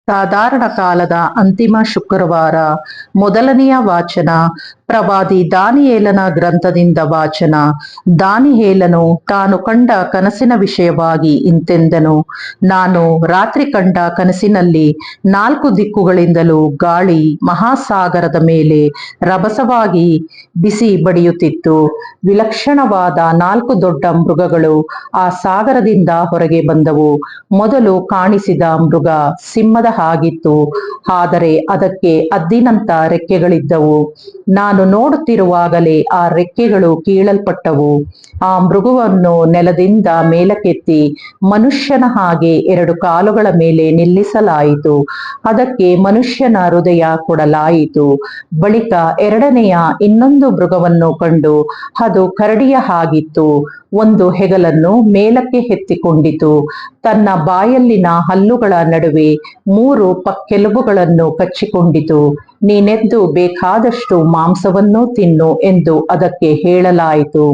ಸಾಧಾರಣ ಕಾಲದ ಅಂತಿಮ ಶುಕ್ರವಾರ ಮೊದಲನೆಯ ವಾಚನ ಪ್ರವಾದಿ ದಾನಿಯೇಲನ ಗ್ರಂಥದಿಂದ ವಾಚನ. ದಾನಿಯೇಲನು ತಾನು ಕಂಡ ಕನಸಿನ ವಿಷಯವಾಗಿ ಇಂತೆಂದನು. ನಾನು ರಾತ್ರಿ ಕಂಡ ಕನಸಿನಲ್ಲಿ 4 ದಿಕ್ಕುಗಳಿಂದಲೂ ಗಾಳಿ ಮಹಾಸಾಗರದ ಮೇಲೆ ರಭಸವಾಗಿ ಬಿಸಿ ಬಡಿಯುತ್ತಿತ್ತು. ವಿಲಕ್ಷಣವಾದ 4 ದೊಡ್ಡ ಮೃಗಗಳು ಆ ಸಾಗರದಿಂದ ಹೊರಗೆ ಬಂದವು. ಮೊದಲು ಕಾಣಿಸಿದ ಮೃಗ ಸಿಂಹದ ಹಾಗಿತ್ತು, ಆದರೆ ಅದಕ್ಕೆ ಹದ್ದಿನಂತ ರೆಕ್ಕೆಗಳಿದ್ದವು. ನಾನು ನೋಡುತ್ತಿರುವಾಗಲೇ ಆ ರೆಕ್ಕೆಗಳು ಕೀಳಲ್ಪಟ್ಟವು. ಆ ಮೃಗವನ್ನು ನೆಲದಿಂದ ಮೇಲಕ್ಕೆತ್ತಿ ಮನುಷ್ಯನ ಹಾಗೆ 2 ಕಾಲುಗಳ ಮೇಲೆ ನಿಲ್ಲಿಸಲಾಯಿತು. ಅದಕ್ಕೆ ಮನುಷ್ಯನ ಹೃದಯ ಕೊಡಲಾಯಿತು. ಬಳಿಕ ಎರಡನೆಯ ಇನ್ನೊಂದು ಮೃಗವನ್ನು ಕಂಡು, ಅದು ಕರಡಿಯ ಹಾಗಿತ್ತು. ಒಂದು ಹೆಗಲನ್ನು ಮೇಲಕ್ಕೆ ಎತ್ತಿಕೊಂಡಿತು. ತನ್ನ ಬಾಯಲ್ಲಿನ ಹಲ್ಲುಗಳ ನಡುವೆ 3 ಪಕ್ಕೆಲುಬುಗಳನ್ನು ಕಚ್ಚಿಕೊಂಡಿತು. ನೀನೆದ್ದು ಬೇಕಾದಷ್ಟು ಮಾಂಸವನ್ನು ತಿನ್ನು ಎಂದು ಅದಕ್ಕೆ ಹೇಳಲಾಯಿತು.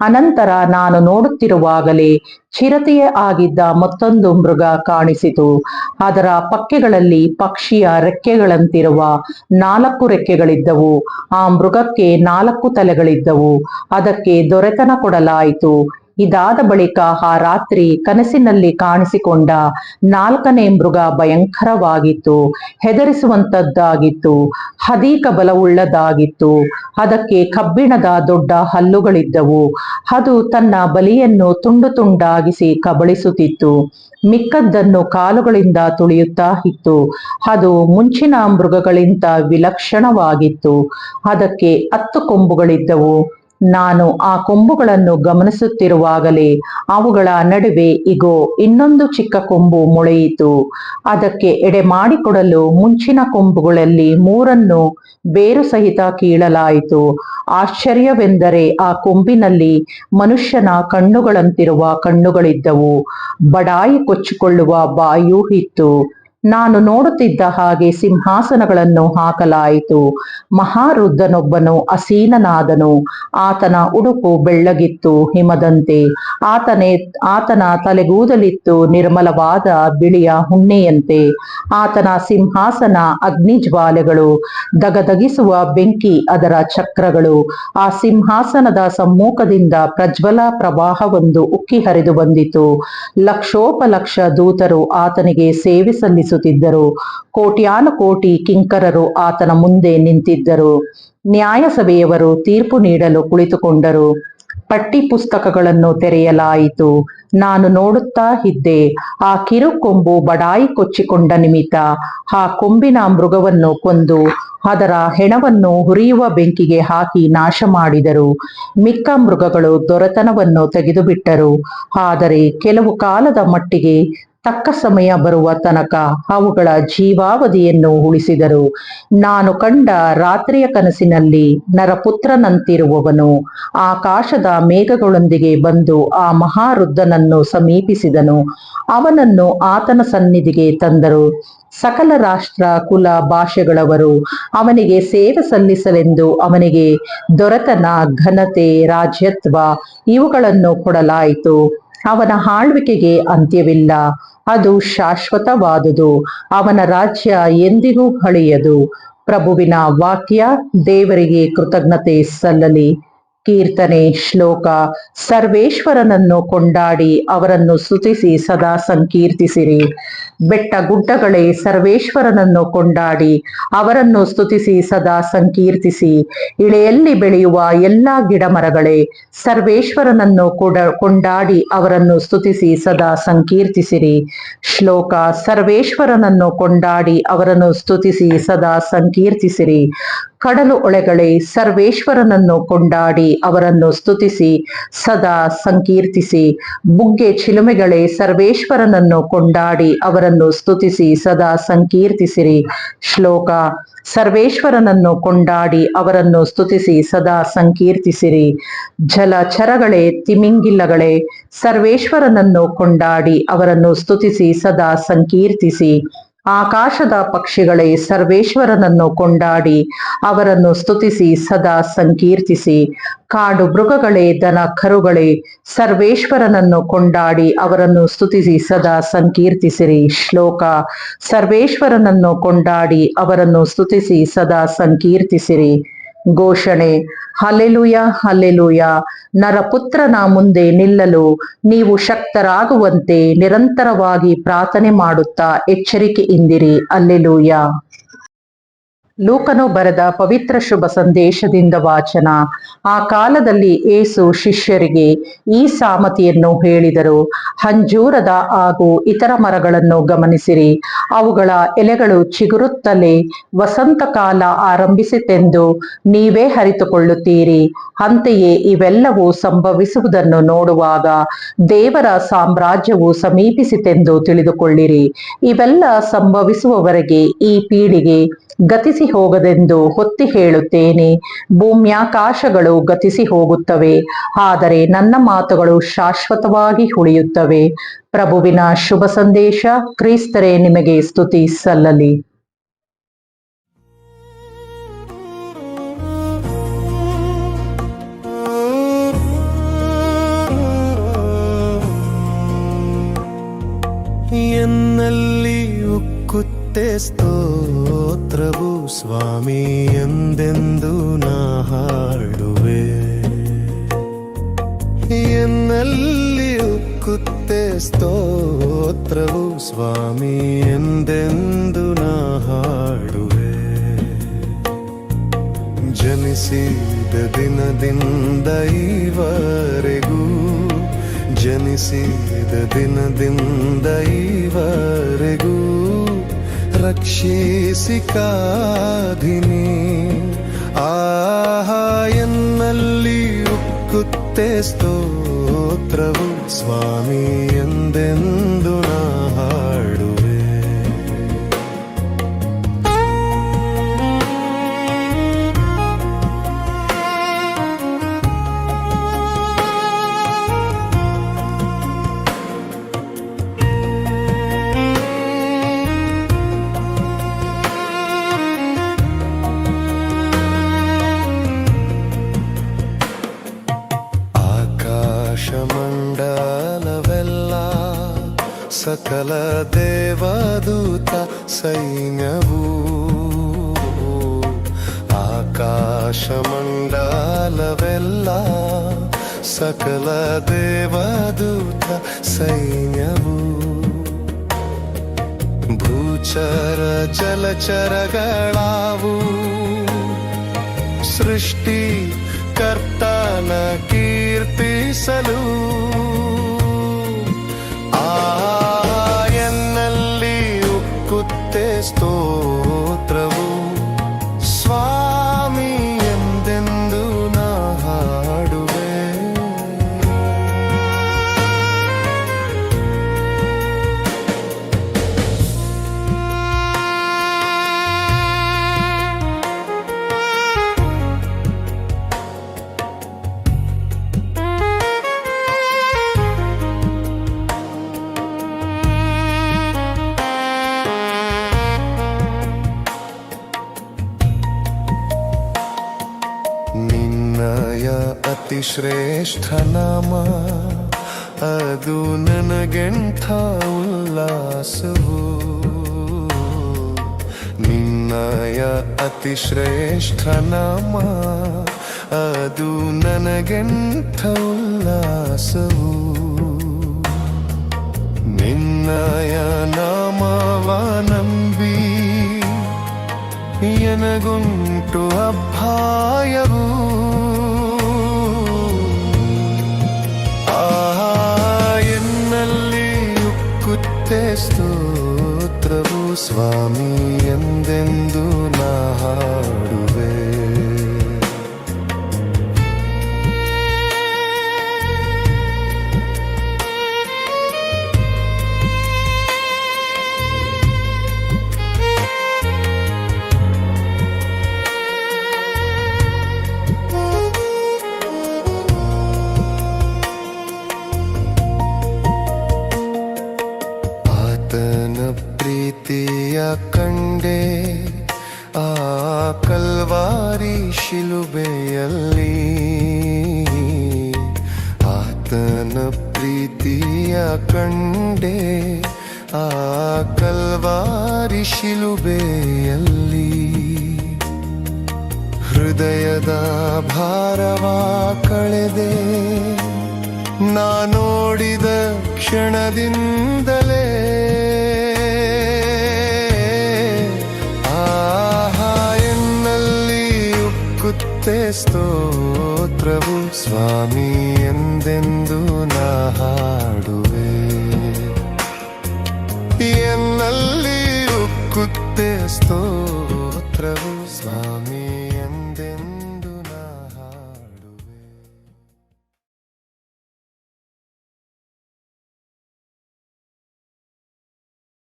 ಅನಂತರ ನಾನು ನೋಡುತ್ತಿರುವಾಗಲೇ ಚಿರತೆಯೇ ಆಗಿದ್ದ ಮತ್ತೊಂದು ಮೃಗ ಕಾಣಿಸಿತು. ಅದರ ಪಕ್ಕೆಗಳಲ್ಲಿ ಪಕ್ಷಿಯ ರೆಕ್ಕೆಗಳಂತಿರುವ 4 ರೆಕ್ಕೆಗಳಿದ್ದವು. ಆ ಮೃಗಕ್ಕೆ 4 ತಲೆಗಳಿದ್ದವು. ಅದಕ್ಕೆ ದೊರೆತನ ಕೊಡಲಾಯಿತು. ಇದಾದ ಬಳಿಕ ಆ ರಾತ್ರಿ ಕನಸಿನಲ್ಲಿ ಕಾಣಿಸಿಕೊಂಡ 4ನೇ ಮೃಗ ಭಯಂಕರವಾಗಿತ್ತು, ಹೆದರಿಸುವಂತದ್ದಾಗಿತ್ತು, ಅಧಿಕ ಬಲವುಳ್ಳದಾಗಿತ್ತು. ಅದಕ್ಕೆ ಕಬ್ಬಿಣದ ದೊಡ್ಡ ಹಲ್ಲುಗಳಿದ್ದವು. ಅದು ತನ್ನ ಬಲಿಯನ್ನು ತುಂಡು ತುಂಡಾಗಿಸಿ ಕಬಳಿಸುತ್ತಿತ್ತು. ಮಿಕ್ಕದ್ದನ್ನು ಕಾಲುಗಳಿಂದ ತುಳಿಯುತ್ತಾ ಇತ್ತು. ಅದು ಮುಂಚಿನ ಮೃಗಗಳಿಂದ ವಿಲಕ್ಷಣವಾಗಿತ್ತು. ಅದಕ್ಕೆ 10 ಕೊಂಬುಗಳಿದ್ದವು. ನಾನು ಆ ಕೊಂಬುಗಳನ್ನು ಗಮನಿಸುತ್ತಿರುವಾಗಲೇ ಅವುಗಳ ನಡುವೆ ಇಗೋ, ಇನ್ನೊಂದು ಚಿಕ್ಕ ಕೊಂಬು ಮೊಳೆಯಿತು. ಅದಕ್ಕೆ ಎಡೆ ಮಾಡಿಕೊಡಲು ಮುಂಚಿನ ಕೊಂಬುಗಳಲ್ಲಿ 3 ಬೇರು ಸಹಿತ ಕೀಳಲಾಯಿತು. ಆಶ್ಚರ್ಯವೆಂದರೆ ಆ ಕೊಂಬಿನಲ್ಲಿ ಮನುಷ್ಯನ ಕಣ್ಣುಗಳಂತಿರುವ ಕಣ್ಣುಗಳಿದ್ದವು. ಬಡಾಯಿ ಕೊಚ್ಚಿಕೊಳ್ಳುವ ಬಾಯೂ ಇತ್ತು. ನಾನು ನೋಡುತ್ತಿದ್ದ ಹಾಗೆ ಸಿಂಹಾಸನಗಳನ್ನು ಹಾಕಲಾಯಿತು. ಮಹಾವೃದ್ಧನೊಬ್ಬನು ಆಸೀನನಾದನು. ಆತನ ಉಡುಪು ಬೆಳ್ಳಗಿತ್ತು, ಹಿಮದಂತೆ. ಆತನ ತಲೆಗೂದಲಿತ್ತು ನಿರ್ಮಲವಾದ ಬಿಳಿಯ ಉಣ್ಣೆಯಂತೆ. ಆತನ ಸಿಂಹಾಸನ ಅಗ್ನಿಜ್ವಾಲೆಗಳು, ದಗದಗಿಸುವ ಬೆಂಕಿ ಅದರ ಚಕ್ರಗಳು. ಆ ಸಿಂಹಾಸನದ ಸಮ್ಮುಖದಿಂದ ಪ್ರಜ್ವಲ ಪ್ರವಾಹವೊಂದು ಉಕ್ಕಿ ಹರಿದು ಬಂದಿತು. ಲಕ್ಷೋಪಲಕ್ಷ ದೂತರು ಆತನಿಗೆ ಸೇವೆ ಸಲ್ಲಿಸುತ್ತಿದ್ದರು. ಕೋಟ್ಯಾನುಕೋಟಿ ಕಿಂಕರರು ಆತನ ಮುಂದೆ ನಿಂತಿದ್ದರು. ನ್ಯಾಯಸಭೆಯವರು ತೀರ್ಪು ನೀಡಲು ಕುಳಿತುಕೊಂಡರು. ಪಟ್ಟಿ ಪುಸ್ತಕಗಳನ್ನು ತೆರೆಯಲಾಯಿತು. ನಾನು ನೋಡುತ್ತಾ ಇದ್ದೆ. ಆ ಕಿರುಕೊಂಬು ಬಡಾಯಿ ಕೊಚ್ಚಿಕೊಂಡ ನಿಮಿತ್ತ ಆ ಕೊಂಬಿನ ಮೃಗವನ್ನು ಕೊಂದು ಅದರ ಹೆಣವನ್ನು ಹುರಿಯುವ ಬೆಂಕಿಗೆ ಹಾಕಿ ನಾಶ ಮಾಡಿದರು. ಮಿಕ್ಕ ಮೃಗಗಳು ದೊರೆತನವನ್ನು ತೆಗೆದುಬಿಟ್ಟರು. ಆದರೆ ಕೆಲವು ಕಾಲದ ಮಟ್ಟಿಗೆ, ತಕ್ಕ ಸಮಯ ಬರುವ ತನಕ ಅವುಗಳ ಜೀವಾವಧಿಯನ್ನು ಉಳಿಸಿದರು. ನಾನು ಕಂಡ ರಾತ್ರಿಯ ಕನಸಿನಲ್ಲಿ ನರಪುತ್ರನಂತಿರುವವನು ಆಕಾಶದ ಮೇಘಗಳೊಂದಿಗೆ ಬಂದು ಆ ಮಹಾವೃದ್ಧನನ್ನು ಸಮೀಪಿಸಿದನು. ಅವನನ್ನು ಆತನ ಸನ್ನಿಧಿಗೆ ತಂದರು. ಸಕಲ ರಾಷ್ಟ್ರ, ಕುಲ, ಭಾಷೆಗಳವರು ಅವನಿಗೆ ಸೇವೆ ಸಲ್ಲಿಸಲೆಂದು ಅವನಿಗೆ ದೊರೆತನ, ಘನತೆ, ರಾಜ್ಯತ್ವ ಇವುಗಳನ್ನು ಕೊಡಲಾಯಿತು. ಅವನ ಆಳ್ವಿಕೆಗೆ ಅಂತ್ಯವಿಲ್ಲ. ಅದು ಶಾಶ್ವತವಾದುದು. ಅವನ ರಾಜ್ಯ ಎಂದಿಗೂ ಅಳಿಯದು. ಪ್ರಭುವಿನ ವಾಕ್ಯ. ದೇವರಿಗೆ ಕೃತಜ್ಞತೆ ಸಲ್ಲಲಿ. ಕೀರ್ತನೆ. ಶ್ಲೋಕ. ಸರ್ವೇಶ್ವರನನ್ನು ಕೊಂಡಾಡಿ ಅವರನ್ನು ಸ್ತುತಿಸಿ ಸದಾ ಸಂಕೀರ್ತಿಸಿರಿ. ಬೆಟ್ಟ ಗುಡ್ಡಗಳೇ, ಸರ್ವೇಶ್ವರನನ್ನು ಕೊಂಡಾಡಿ ಅವರನ್ನು ಸ್ತುತಿಸಿ ಸದಾ ಸಂಕೀರ್ತಿಸಿ. ಇಳೆಯಲ್ಲಿ ಬೆಳೆಯುವ ಎಲ್ಲಾ ಗಿಡ ಮರಗಳೇ, ಸರ್ವೇಶ್ವರನನ್ನು ಕೊಂಡಾಡಿ ಅವರನ್ನು ಸ್ತುತಿಸಿ ಸದಾ ಸಂಕೀರ್ತಿಸಿರಿ. ಶ್ಲೋಕ. ಸರ್ವೇಶ್ವರನನ್ನು ಕೊಂಡಾಡಿ ಅವರನ್ನು ಸ್ತುತಿಸಿ ಸದಾ ಸಂಕೀರ್ತಿಸಿರಿ. ಕಡಲು ಒಳೆಗಳೇ, ಸರ್ವೇಶ್ವರನನ್ನು ಕೊಂಡಾಡಿ ಅವರನ್ನು ಸ್ತುತಿಸಿ ಸದಾ ಸಂಕೀರ್ತಿಸಿ. ಬುಗ್ಗೆ ಚಿಲುಮೆಗಳೇ, ಸರ್ವೇಶ್ವರನನ್ನು ಕೊಂಡಾಡಿ ಅವರನ್ನು ಸ್ತುತಿಸಿ ಸದಾ ಸಂಕೀರ್ತಿಸಿರಿ. ಶ್ಲೋಕ. ಸರ್ವೇಶ್ವರನನ್ನು ಕೊಂಡಾಡಿ ಅವರನ್ನು ಸ್ತುತಿಸಿ ಸದಾ ಸಂಕೀರ್ತಿಸಿರಿ. ಜಲಚರಗಳೇ, ತಿಮಿಂಗಿಲಗಳೇ, ಸರ್ವೇಶ್ವರನನ್ನು ಕೊಂಡಾಡಿ ಅವರನ್ನು ಸ್ತುತಿಸಿ ಸದಾ ಸಂಕೀರ್ತಿಸಿ. ಆಕಾಶದ ಪಕ್ಷಿಗಳೇ ಸರ್ವೇಶ್ವರನನ್ನು ಕೊಂಡಾಡಿ ಅವರನ್ನು ಸ್ತುತಿಸಿ ಸದಾ ಸಂಕೀರ್ತಿಸಿ. ಕಾಡು ಮೃಗಗಳೇ ದನ ಕರುಗಳೇ ಸರ್ವೇಶ್ವರನನ್ನು ಕೊಂಡಾಡಿ ಅವರನ್ನು ಸ್ತುತಿಸಿ ಸದಾ ಸಂಕೀರ್ತಿಸಿರಿ. ಶ್ಲೋಕ: ಸರ್ವೇಶ್ವರನನ್ನು ಕೊಂಡಾಡಿ ಅವರನ್ನು ಸ್ತುತಿಸಿ ಸದಾ ಸಂಕೀರ್ತಿಸಿರಿ. ಘೋಷಣೆ: ಹಲ್ಲೆಲೂಯ ಹಲ್ಲೆಲೂಯ. ನರಪುತ್ರನ ಮುಂದೆ ನಿಲ್ಲಲು ನೀವು ಶಕ್ತರಾಗುವಂತೆ ನಿರಂತರವಾಗಿ ಪ್ರಾರ್ಥನೆ ಮಾಡುತ್ತಾ ಎಚ್ಚರಿಕೆಯಿಂದಿರಿ. ಹಲ್ಲೆಲೂಯ. ಲೂಕನು ಬರೆದ ಪವಿತ್ರ ಶುಭ ಸಂದೇಶದಿಂದ ವಾಚನ. ಆ ಕಾಲದಲ್ಲಿ ಯೇಸು ಶಿಷ್ಯರಿಗೆ ಈ ಸಾಮತಿಯನ್ನು ಹೇಳಿದರು. ಅಂಜೂರದ ಹಾಗೂ ಇತರ ಮರಗಳನ್ನು ಗಮನಿಸಿರಿ. ಅವುಗಳ ಎಲೆಗಳು ಚಿಗುರುತ್ತಲೇ ವಸಂತ ಕಾಲ ಆರಂಭಿಸಿತೆಂದು ನೀವೇ ಅರಿತುಕೊಳ್ಳುತ್ತೀರಿ. ಅಂತೆಯೇ ಇವೆಲ್ಲವೂ ಸಂಭವಿಸುವುದನ್ನು ನೋಡುವಾಗ ದೇವರ ಸಾಮ್ರಾಜ್ಯವು ಸಮೀಪಿಸಿತೆಂದು ತಿಳಿದುಕೊಳ್ಳಿರಿ. ಇವೆಲ್ಲ ಸಂಭವಿಸುವವರೆಗೆ ಈ ಪೀಳಿಗೆ ಗತಿಸಿ ಹೋಗದೆಂದು ಒತ್ತಿ ಹೇಳುತ್ತೇನೆ. ಭೂಮ್ಯಾಕಾಶಗಳು ಗತಿಸಿ ಹೋಗುತ್ತವೆ, ಆದರೆ ನನ್ನ ಮಾತುಗಳು ಶಾಶ್ವತವಾಗಿ ಉಳಿಯುತ್ತವೆ. ಪ್ರಭುವಿನ ಶುಭ ಸಂದೇಶ. ಕ್ರಿಸ್ತರೇ ನಿಮಗೆ ಸ್ತುತಿ ಸಲ್ಲಲಿ. ಎನ್ನಲ್ಲಿ ಉಕ್ಕುತ್ತೆ ಸ್ತೋತ್ರವು ಸ್ವಾಮಿ ಎಂದೆಂದು ನಾ ಹಾಡುವೆ. ಎನ್ನಲ್ಲಿ ಉಕ್ಕುತ್ತೆ ಸ್ತೋತ್ರವು ಸ್ವಾಮಿ ಎಂದೆಂದು ನಾ ಹಾಡುವೆ. ಜನಿಸಿದ ದಿನದಿಂದ ಈವರೆಗೂ, ಜನಿಸಿದ ದಿನದಿಂದ ಈವರೆಗೂ ರಕ್ಷಿಸಿ ಕಾದಿನಿ. ಆಹಾ, ಎನ್ನಲ್ಲಿ ಉಕ್ಕುತ್ತೆ ಸ್ತೋತ್ರವು ಸ್ವಾಮಿ ಎಂದೆಂದು ನಾ ಹಾಡುವೆ. ಮಂಡಲವೆಲ್ಲ ಸಕಲ ದೇವದೂತ ಸೈನ್ಯವೂ, ಆಕಾಶ ಮಂಡಲವೆಲ್ಲ ಸಕಲ ದೇವದೂತ ಸೈನ್ಯವೂ, ಭೂಚರ ಜಲಚರಗಳಾವು ಸೃಷ್ಟಿ ಕರ್ತನ ಕೀರ್ತಿಸಲು. ಎನ್ನಲ್ಲಿ ಉಕ್ಕುತ್ತೆ ಸ್ತೋತ್ರವು ಸ್ವಾಮಿ ಎಂದೆಂದು ನಾ ಹಾಡುವೆ. ನಿನ್ನಯ ಅತಿ ಶ್ರೇಷ್ಠ ನಾಮ, ಅದು ನನಗೆಂಥ ಉಲ್ಲಾಸವು. ನಿನ್ನಯ ಅತಿ ಶ್ರೇಷ್ಠ ನಾಮ, ಅದು ನನಗೆಂಥ ಉಲ್ಲಾಸವು. ನಿನ್ನಯ ನಾಮವ ನಂಬಿ ಎನಗುಂಟು ಅಭಾಯವು. ಎನ್ನಲ್ಲಿ ಉಕ್ಕುತ್ತೆ ಸ್ತೋತ್ರವು ಸ್ವಾಮಿ ಎಂದೆಂದು ನಾ ಹಾಡುವೆ. ಆತನ ಪ್ರೀತಿ ಪ್ರೀತಿಯ ಕಂಡೆ ಆ ಕಲ್ವಾರಿ ಶಿಲುಬೆಯಲ್ಲಿ ಆತನ ಪ್ರೀತಿಯ ಕಂಡೆ ಆ ಕಲ್ವಾರಿ ಶಿಲುಬೆಯಲ್ಲಿ ಹೃದಯದ ಭಾರವ ಕಳೆದೆ ನೋಡಿದ ಕ್ಷಣದಿಂದಲೇ ಆಹಾ ಎನ್ನಲ್ಲಿ ಉಕ್ಕುತ್ತೆ ಸ್ತೋತ್ರವು ಸ್ವಾಮಿ ಎಂದೆಂದು ನಾ ಹಾಡುವೆ ಎನ್ನಲ್ಲಿ ಉಕ್ಕುತ್ತೆ ಸ್ತೋತ್ರವು